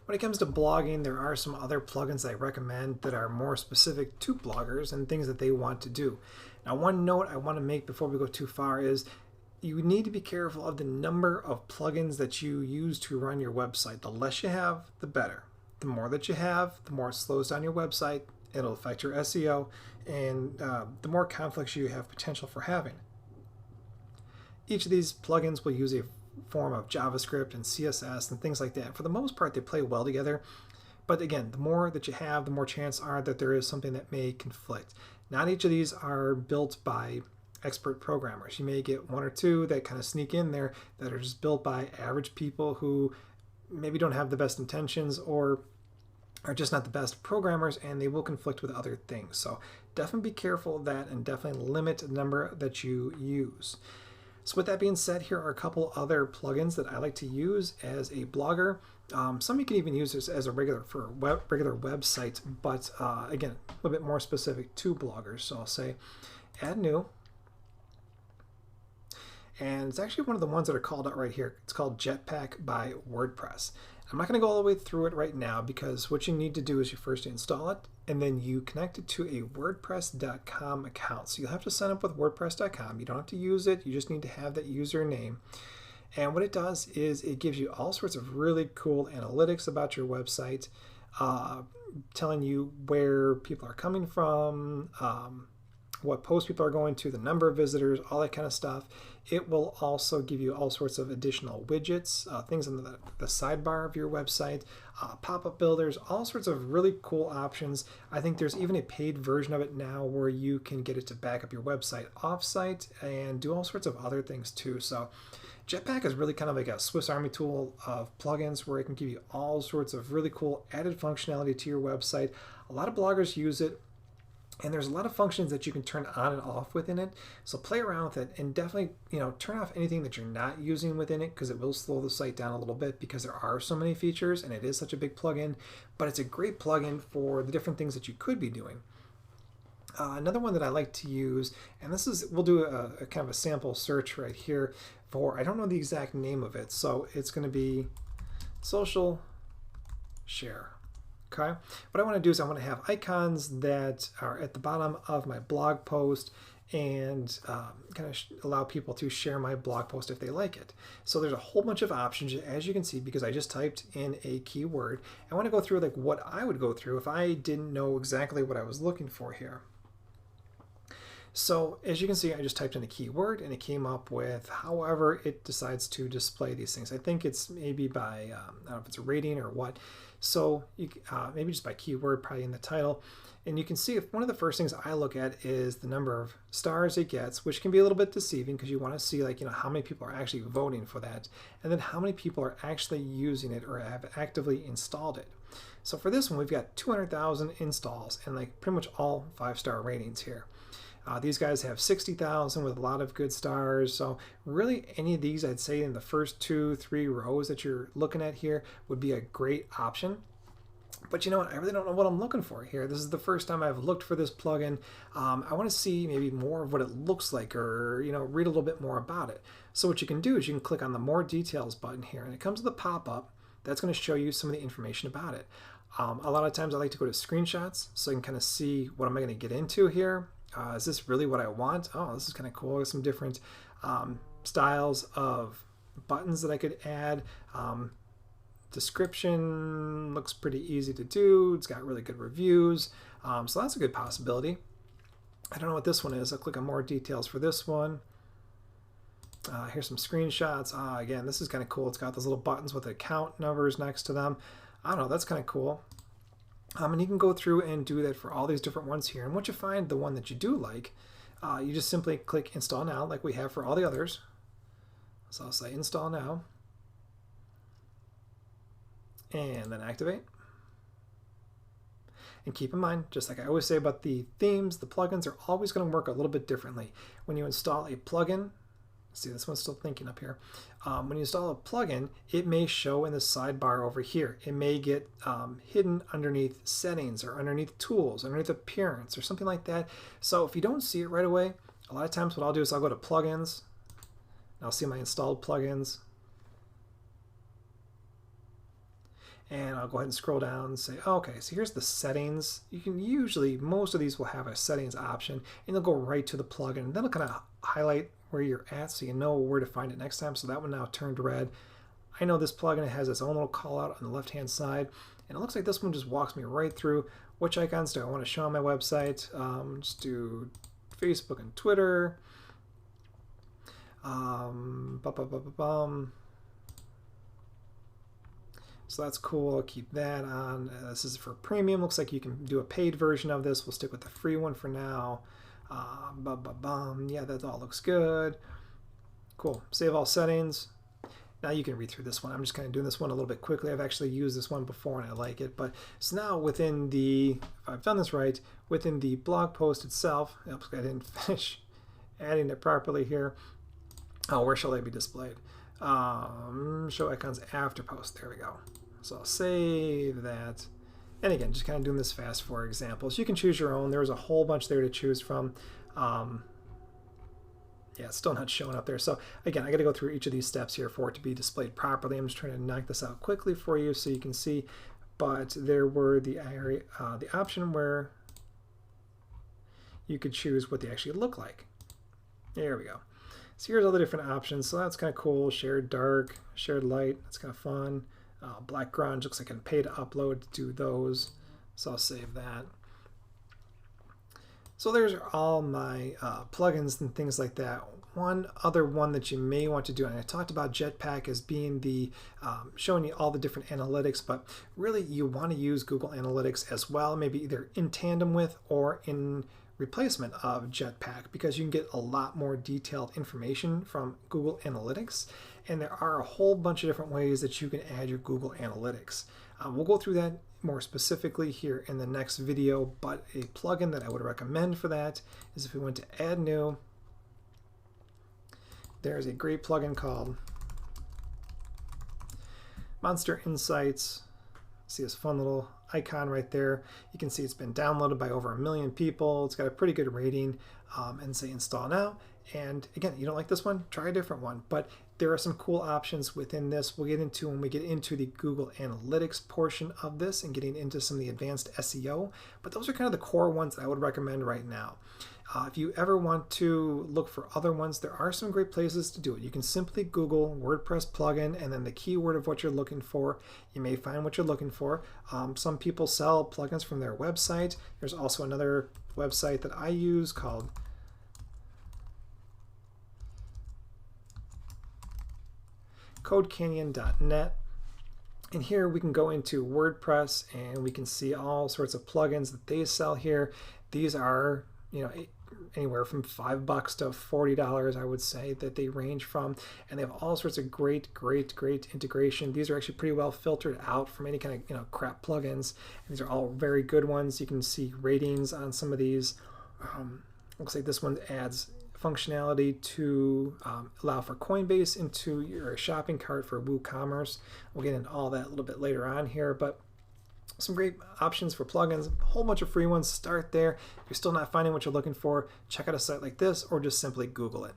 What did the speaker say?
When it comes to blogging, there are some other plugins that I recommend that are more specific to bloggers and things that they want to do. Now, one note I want to make before we go too far is you need to be careful of the number of plugins that you use to run your website. The less you have, the better. The more that you have, the more it slows down your website. It'll affect your SEO, and the more conflicts you have potential for having. Each of these plugins will use a form of JavaScript and CSS and things like that. For the most part, they play well together. But again, the more that you have, the more chance are that there is something that may conflict. Not each of these are built by expert programmers. You may get one or two that kind of sneak in there that are just built by average people who maybe don't have the best intentions or are just not the best programmers, and they will conflict with other things. So definitely be careful of that and definitely limit the number that you use. So with that being said, here are a couple other plugins that I like to use as a blogger. Some you can even use this as a regular website, but again, a little bit more specific to bloggers. So I'll say add new. And it's actually one of the ones that are called out right here. It's called Jetpack by WordPress. I'm not going to go all the way through it right now because what you need to do is you first install it and then you connect it to a WordPress.com account. So you'll have to sign up with WordPress.com. You don't have to use it. You just need to have that username. And what it does is it gives you all sorts of really cool analytics about your website, telling you where people are coming from, what posts people are going to, the number of visitors, all that kind of stuff. It will also give you all sorts of additional widgets, things in the sidebar of your website, pop-up builders, all sorts of really cool options. I think there's even a paid version of it now where you can get it to back up your website off-site and do all sorts of other things too. So Jetpack is really kind of like a Swiss Army tool of plugins where it can give you all sorts of really cool added functionality to your website. A lot of bloggers use it. And there's a lot of functions that you can turn on and off within it. So play around with it and definitely, turn off anything that you're not using within it because it will slow the site down a little bit because there are so many features and it is such a big plugin. But it's a great plugin for the different things that you could be doing. Another one that I like to use, and this is, we'll do a kind of a sample search right here for, I don't know the exact name of it, so it's going to be social share. Okay, what I want to do is I want to have icons that are at the bottom of my blog post and kind of allow people to share my blog post if they like it. So there's a whole bunch of options, as you can see, because I just typed in a keyword. I want to go through like what I would go through if I didn't know exactly what I was looking for here. So as you can see, I just typed in a keyword and it came up with however it decides to display these things. I think it's maybe by, I don't know if it's a rating or what. So you, maybe just by keyword, probably in the title. And you can see if one of the first things I look at is the number of stars it gets, which can be a little bit deceiving because you want to see like, how many people are actually voting for that. And then how many people are actually using it or have actively installed it. So for this one, we've got 200,000 installs and like pretty much all 5-star ratings here. These guys have 60,000 with a lot of good stars. So really any of these, I'd say in the first 2-3 rows that you're looking at here would be a great option. But you know what? I really don't know what I'm looking for here. This is the first time I've looked for this plugin. I want to see maybe more of what it looks like or, read a little bit more about it. So what you can do is you can click on the More Details button here and it comes with a pop-up that's going to show you some of the information about it. A lot of times I like to go to screenshots so I can kind of see what am I going to get into here. Is this really what I want? Oh, this is kind of cool. Some different styles of buttons that I could add. Description looks pretty easy to do. It's got really good reviews. So that's a good possibility. I don't know what this one is. I'll click on More Details for this one. Here's some screenshots. Again, this is kind of cool. It's got those little buttons with account numbers next to them. I don't know. That's kind of cool. And you can go through and do that for all these different ones here. And once you find the one that you do like, you just simply click Install Now like we have for all the others. So I'll say Install Now. And then activate. And keep in mind, just like I always say about the themes, the plugins are always going to work a little bit differently. When you install a plugin, see this one's still thinking up here. When you install a plugin, it may show in the sidebar over here. It may get hidden underneath settings or underneath tools, underneath appearance or something like that. So if you don't see it right away, a lot of times what I'll do is I'll go to plugins. And I'll see my installed plugins. And I'll go ahead and scroll down and say, okay, so here's the settings. You can usually, most of these will have a settings option, and they'll go right to the plugin. And then it'll kind of highlight where you're at so you know where to find it next time. So that one now turned red. I know this plugin has its own little call out on the left hand side, and it looks like this one just walks me right through which icons do I want to show on my website. Just do Facebook and Twitter. So that's cool. I'll keep that on. This is for premium. Looks like you can do a paid version of this. We'll stick with the free one for now. Yeah, that all looks good. Cool. Save all settings. Now you can read through this one. I'm just kind of doing this one a little bit quickly. I've actually used this one before and I like it. But so now within the, if I've done this right, within the blog post itself, oops, I didn't finish adding it properly here. Oh, where shall they be displayed? Show icons after post. There we go. So I'll save that. And again, just kind of doing this fast for examples. You can choose your own. There's a whole bunch there to choose from. Yeah, it's still not showing up there. So again, I got to go through each of these steps here for it to be displayed properly. I'm just trying to knock this out quickly for you so you can see. But there were the option where you could choose what they actually look like. There we go. So here's all the different options. So that's kind of cool. Shared dark, shared light. That's kind of fun. Black grunge looks like I can pay to upload to do those. So I'll save that. So there's all my plugins and things like that. One other one that you may want to do, and I talked about Jetpack as being the showing you all the different analytics, but really you want to use Google Analytics as well, maybe either in tandem with or in replacement of Jetpack, because you can get a lot more detailed information from Google Analytics, and there are a whole bunch of different ways that you can add your Google Analytics. We'll go through that more specifically here in the next video, but a plugin that I would recommend for that is if we went to add new, there's a great plugin called Monster Insights. See this fun little icon right there. You can see it's been downloaded by over 1 million people. It's got a pretty good rating, and say install now. And again, you don't like this one, try a different one. But there are some cool options within this we'll get into when we get into the Google Analytics portion of this and getting into some of the advanced SEO. But those are kind of the core ones that I would recommend right now. If you ever want to look for other ones, there are some great places to do it. You can simply Google WordPress plugin and then the keyword of what you're looking for. You may find what you're looking for. Some people sell plugins from their website. There's also another website that I use called codecanyon.net. And here we can go into WordPress and we can see all sorts of plugins that they sell here. These are, you know, anywhere from $5 to $40, I would say, that they range from, and they have all sorts of great integration. These are actually pretty well filtered out from any kind of, you know, crap plugins. And these are all very good ones. You can see ratings on some of these. Looks like this one adds functionality to allow for Coinbase into your shopping cart for WooCommerce. We'll get into all that a little bit later on here, but some great options for plugins, a whole bunch of free ones. Start there. If you're still not finding what you're looking for, check out a site like this or just simply Google it.